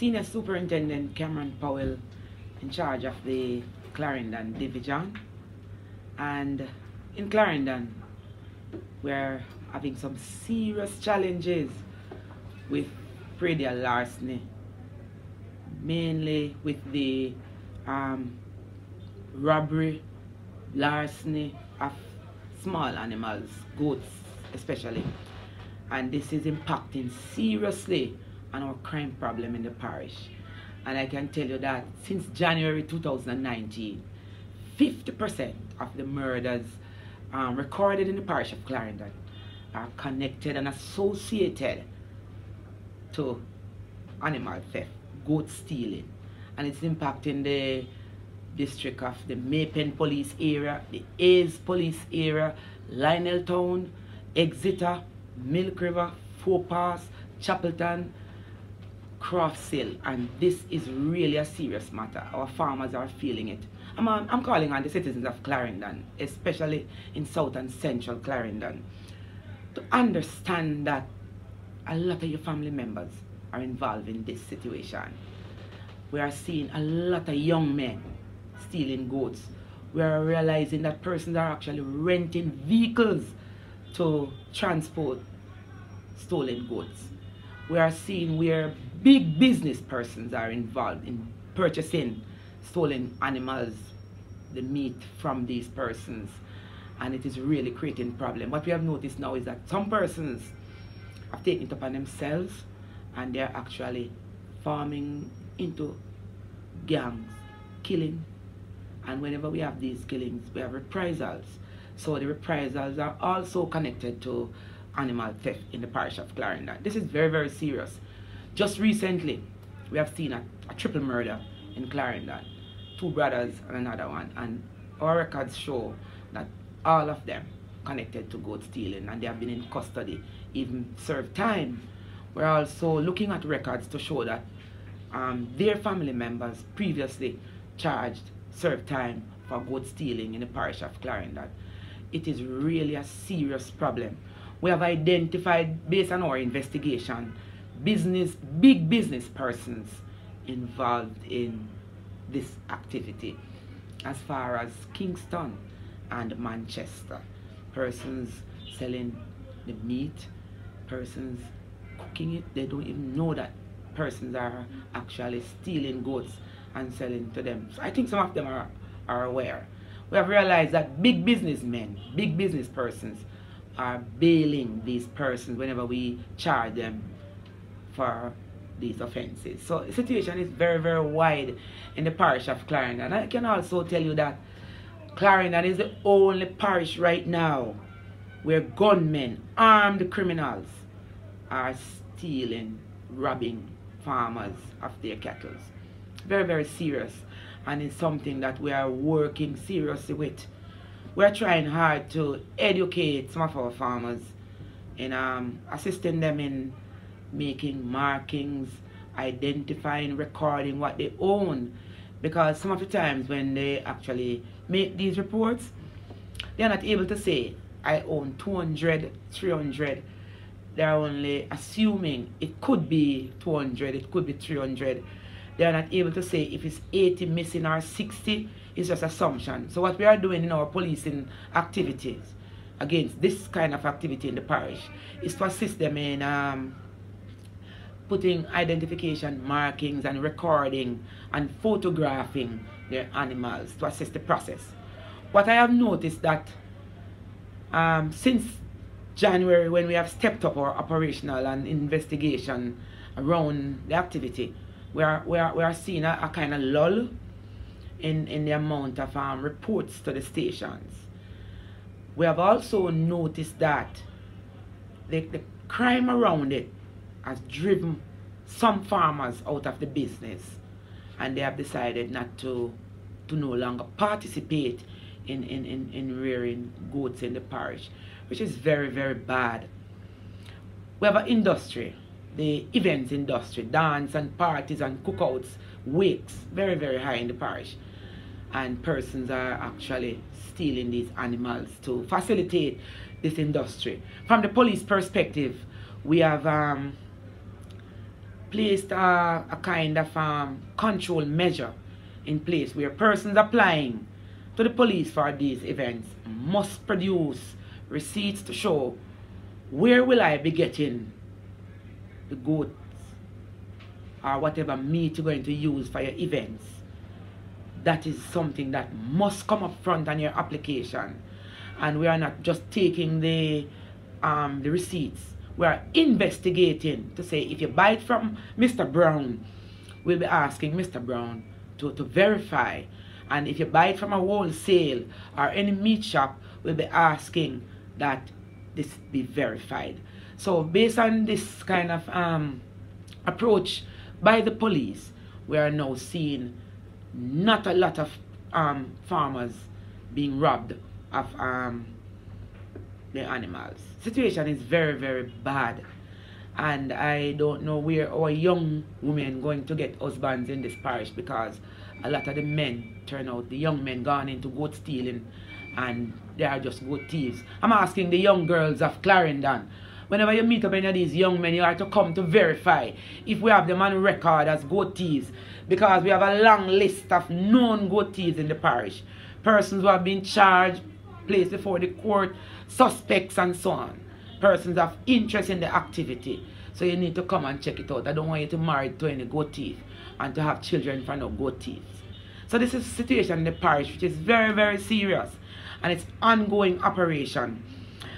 Senior Superintendent Cameron Powell in charge of the Clarendon Division, and in Clarendon we're having some serious challenges with predial larceny, mainly with the robbery, larceny of small animals, goats especially, and this is impacting seriously on our crime problem in the parish. And I can tell you that since January 2019, 50% of the murders recorded in the parish of Clarendon are connected and associated to animal theft, goat stealing, and it's impacting the district of the Maypen police area, the A's police area, Lionel Town, Exeter, Milk River, Four Pass, Chapelton, Crofts Hill, and this is really a serious matter. Our farmers are feeling it. I'm calling on the citizens of Clarendon, especially in South and Central Clarendon, to understand that a lot of your family members are involved in this situation. We are seeing a lot of young men stealing goats. We are realizing that persons are actually renting vehicles to transport stolen goats. We are seeing where big business persons are involved in purchasing stolen animals, the meat from these persons, and it is really creating a problem. What we have noticed now is that some persons have taken it upon themselves and they're actually forming into gangs, killing, and whenever we have these killings we have reprisals. So the reprisals are also connected to animal theft in the parish of Clarendon. This is very, very serious. Just recently we have seen a triple murder in Clarendon, two brothers and another one, and our records show that all of them connected to goat stealing, and they have been in custody, even served time. We're also looking at records to show that their family members previously charged served time for goat stealing in the parish of Clarendon. It is really a serious problem. We have identified, based on our investigation, big business persons involved in this activity, as far as Kingston and Manchester. Persons selling the meat, persons cooking it. They don't even know that persons are actually stealing goats and selling to them. So I think some of them are aware. We have realized that big businessmen, big business persons are bailing these persons whenever we charge them for these offenses. So the situation is very, very wide in the parish of Clarendon. I can also tell you that Clarendon is the only parish right now where gunmen, armed criminals, are stealing, robbing farmers of their cattle. Very, very serious, and it's something that we are working seriously with. We're trying hard to educate some of our farmers in assisting them in making markings, identifying, recording what they own, because some of the times when they actually make these reports, they're not able to say I own 200, 300. They're only assuming it could be 200, it could be 300. They're not able to say if it's 80 missing or 60. It's just assumption. So what we are doing in our policing activities against this kind of activity in the parish is to assist them in putting identification markings and recording and photographing their animals to assist the process. What I have noticed that since January, when we have stepped up our operational and investigation around the activity, we are seeing a kind of lull in the amount of reports to the stations. We have also noticed that the crime around it has driven some farmers out of the business, and they have decided not to no longer participate in rearing goats in the parish, which is very, very bad. We have an industry, the events industry, dance and parties and cookouts, wakes, very, very high in the parish, and persons are actually stealing these animals to facilitate this industry. From the police perspective, we have placed a kind of control measure in place where persons applying to the police for these events must produce receipts to show where will I be getting the goods or whatever meat you're going to use for your events. That is something that must come up front on your application. And we are not just taking the receipts. We are investigating to say if you buy it from Mr. Brown, we'll be asking Mr. Brown to verify. And if you buy it from a wholesale or any meat shop, we'll be asking that this be verified. So based on this kind of approach by the police, we are now seeing not a lot of farmers being robbed of the animals. Situation is very, very bad, and I don't know where our young women going to get husbands in this parish, because a lot of the men turn out, the young men gone into goat stealing, and they are just goat thieves. I'm asking the young girls of Clarendon, whenever you meet up any of these young men, you are to come to verify if we have them on record as goat thieves, because we have a long list of known goat thieves in the parish. Persons who have been charged, placed before the court, suspects and so on. Persons of interest in the activity. So you need to come and check it out. I don't want you to marry to any goat thief and to have children for no goat thieves. So this is a situation in the parish which is very, very serious, and it's ongoing operation.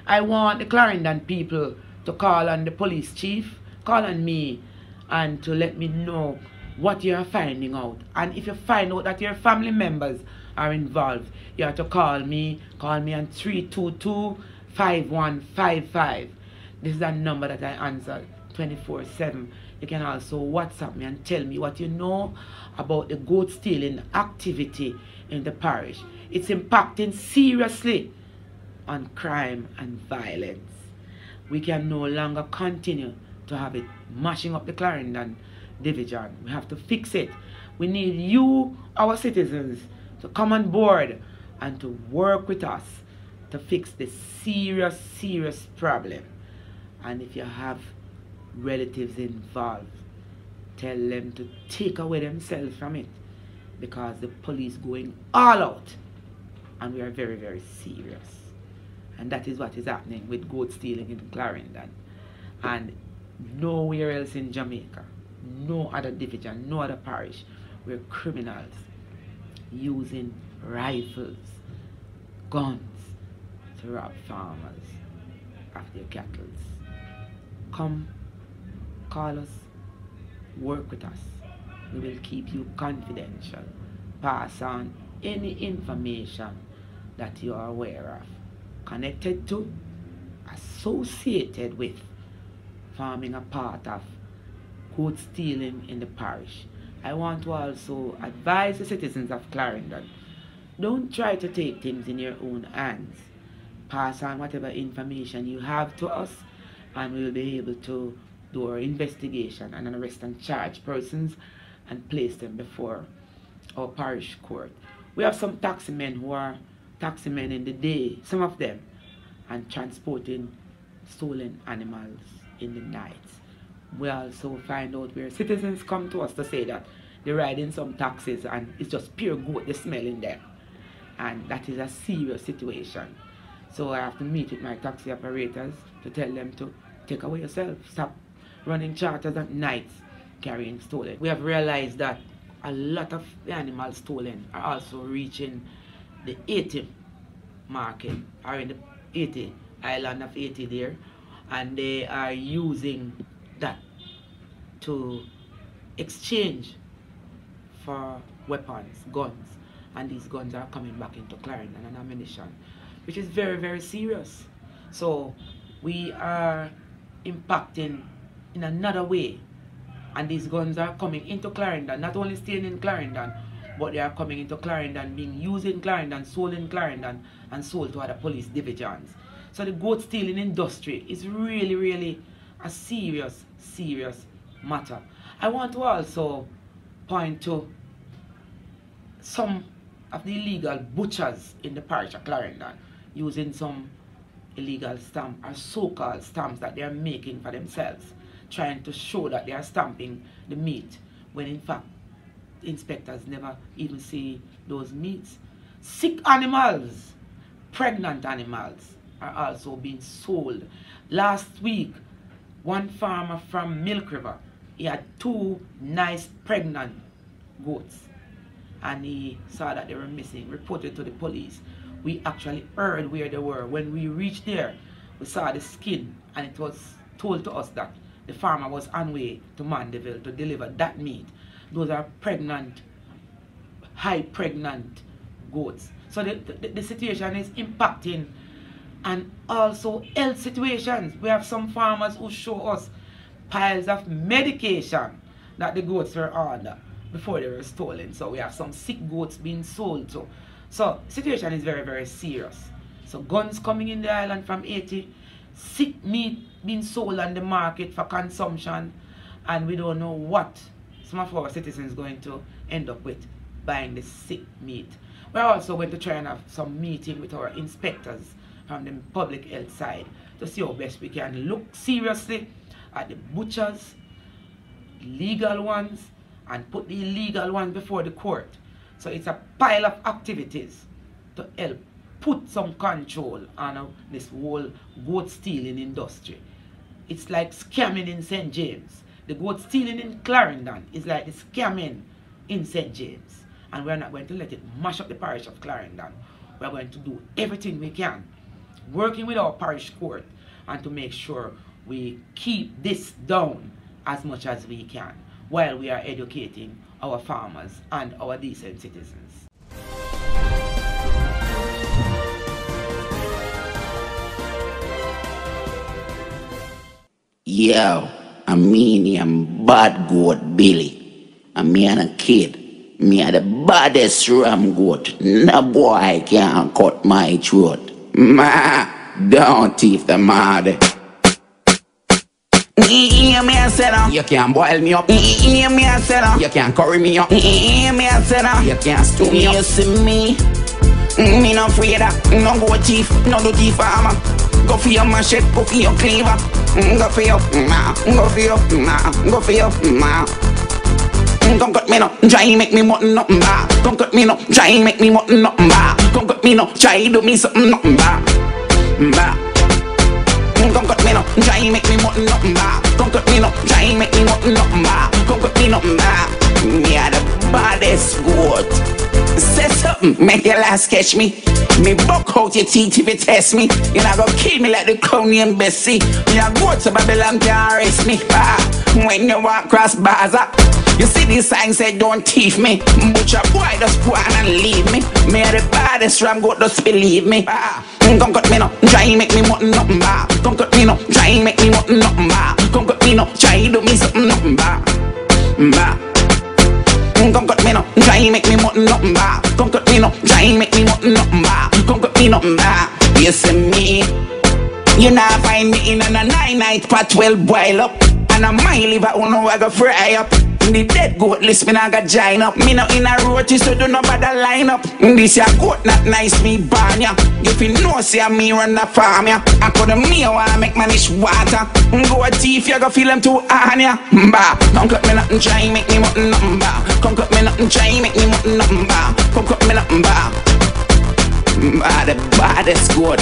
I want the Clarendon people to call on the police chief, call on me, and to let me know what you are finding out. And if you find out that your family members are involved, you have to call me on 322-5155. This is a number that I answer 24/7. You can also WhatsApp me and tell me what you know about the goat stealing activity in the parish. It's impacting seriously on crime and violence. We can no longer continue to have it mashing up the Clarendon division. We have to fix it. We need you, our citizens, to come on board and to work with us to fix this serious, serious problem. And if you have relatives involved, tell them to take away themselves from it, because the police going all out, and we are very, very serious. And that is what is happening with goat stealing in Clarendon, and nowhere else in Jamaica, no other division, no other parish, where criminals using rifles, guns to rob farmers of their cattle. Come, call us, work with us. We will keep you confidential. Pass on any information that you are aware of, connected to, associated with forming a part of goat stealing in the parish. I want to also advise the citizens of Clarendon, don't try to take things in your own hands. Pass on whatever information you have to us, and we will be able to do our investigation and arrest and charge persons and place them before our parish court. We have some taximen who are taximen in the day, some of them, and transporting stolen animals in the night. We also find out where citizens come to us to say that they ride in some taxis and it's just pure goat, the smell in them. And that is a serious situation. So I have to meet with my taxi operators to tell them to take away yourself, stop running charters at nights carrying stolen. We have realized that a lot of the animals stolen are also reaching the 80 market, or in the 80 island of 80 there, and they are using that to exchange for weapons, guns, and these guns are coming back into Clarendon and ammunition, which is very, very serious. So we are impacting in another way, and these guns are coming into Clarendon, not only staying in Clarendon, but they are coming into Clarendon, being used in Clarendon, sold in Clarendon, and sold to other police divisions. So the goat stealing industry is really, really a serious, serious matter. I want to also point to some of the illegal butchers in the parish of Clarendon using some illegal stamp or so-called stamps that they are making for themselves trying to show that they are stamping the meat, when in fact inspectors never even see those meats. Sick animals, pregnant animals are also being sold. Last week, one farmer from Milk River, he had 2 nice pregnant goats, and he saw that they were missing, reported to the police. We actually heard where they were. When we reached there, we saw the skin, and it was told to us that the farmer was on way to Mandeville to deliver that meat. Those are pregnant, high pregnant goats. So the situation is impacting, and also health situations. We have some farmers who show us piles of medication that the goats were under before they were stolen. So we have some sick goats being sold to. So situation is very, very serious. So guns coming in the island from Haiti, sick meat being sold on the market for consumption, and we don't know what some of our citizens going to end up with buying this sick meat. We're also going to try and have some meeting with our inspectors from the public health side to see how best we can look seriously at the butchers, legal ones, and put the illegal ones before the court. So it's a pile of activities to help put some control on this whole goat stealing industry. It's like scamming in St. James. The goat stealing in Clarendon is like the scamming in St. James. And we're not going to let it mash up the parish of Clarendon. We're going to do everything we can, working with our parish court, and to make sure we keep this down as much as we can, while we are educating our farmers and our decent citizens. Yo, I'm bad goat Billy. And me and a kid. Me are the baddest ram goat. No boy can cut my throat. Ma, don't thief the mother. Me I said, you can't boil me up. Me I said, you can't curry me up. Me I said, you can't stew me up. You see me? Me no afraid of no go thief, no do thief farmer. Go for your machete, go for your cleaver. Go for your ma, go for your ma, go for your ma. Come cut me no, try make me mutton up, bah. Come cut me no, try make me mutton up, bah. Come cut me no, try do me something up, bah. Come cut me no, try make me mutton up, bah. Come cut me no, try make me mutton up, bah. Come cut me no, bah. Me are the baddest goat. Say something, make your last catch me. Me buck out your teeth if you test me. You not gonna kill me like the crown named Bessie. Me a go to Babylon can't arrest me. When you walk across Baza, you see this sign say don't thief me. Butcher boy just go on and leave me. Me are the baddest ram goat, just believe me. Come cut me no, try make me mutton up, bah. Come cut me no, try make me mutton up, bah. Come cut me no, try do me something up, bah. Come cut me no, try make me mutton up, bah. Come cut me no, try make me mutton up, bah. Come cut me no, bah. You see me? You not find me in a 9-night pot 12 boil up. And a my liver who know I go fry up. The dead goat list me not got join up. Me not in a roti so do no bother line up. This ya goat not nice me ban ya. If you know say me run the farm ya. I could me wanna make manish water. Go a thief you go feel them too on ya. Bah, come cut me nothing try make me mutton up, bah. Come cut me nothing try make me mutton up, bah. Come cut me nothing, bah. Bah, the baddest goat.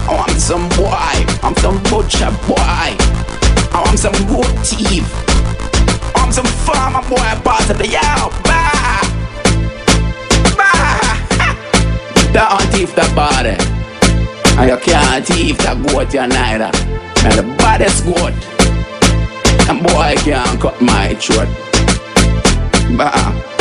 Oh, I'm some boy, I'm some butcher boy. Oh, I'm some goat thief. Oh, I'm some farmer boy, part of the yard. Bah, bah. Don't thief the body, and you can't thief the goat you neither. And the baddest goat, and boy can't cut my throat. Bah.